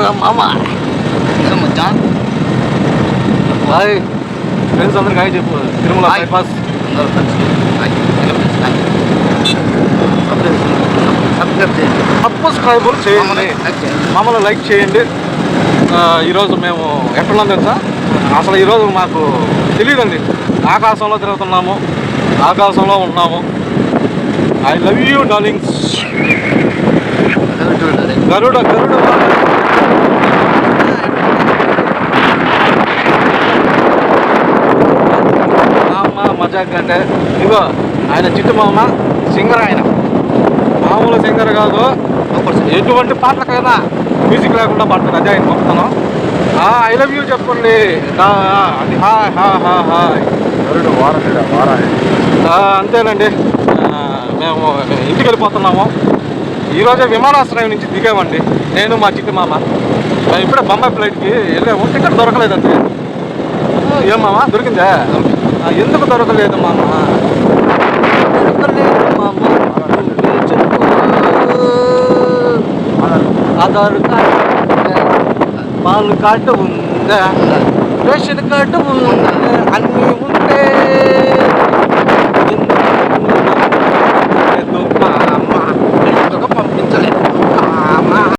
మామ hi friends అందరికి hi చెప్పు. తిరుమల బైపాస్ సబ్స్క్రైబర్ చేయండి, మమ్మల్ని లైక్ చేయండి. ఈరోజు మేము ఎక్కడున్నాం తెలుసా? అసలు ఈరోజు మాకు తెలియదండి. ఆకాశంలో తిరుగుతున్నాము, ఆకాశంలో ఉన్నాము. I love you darlings. Garuda Garuda మజాక్ అంటే ఇగో ఆయన చిట్టు మామ సింగర్. ఆయన మామూలు సింగర్ కాదు, ఎటువంటి పాటలకైనా మ్యూజిక్ లేకుండా పాడతారు. అదే ఆయన గొప్పతనం. ఐ లవ్ యూ చెప్పండి. అది హాయ్ హాయ్ హాయ్ హాయ్. అంతేనండి. మేము ఇంటికి వెళ్ళిపోతున్నాము. ఈరోజే విమానాశ్రయం నుంచి దిగామండి, నేను మా చిట్టి మామ. ఇప్పుడే బొంబాయి ఫ్లైట్కి వెళ్ళాము. టికెట్ దొరకలేదండి. ఏం మామ దొరికిందా? ఎందుకు దొరకలేదు మామ? ఆధార్ కార్డు, పాన్ కార్డు ఉందా, రేషన్ కార్డు ఉందా, అన్నీ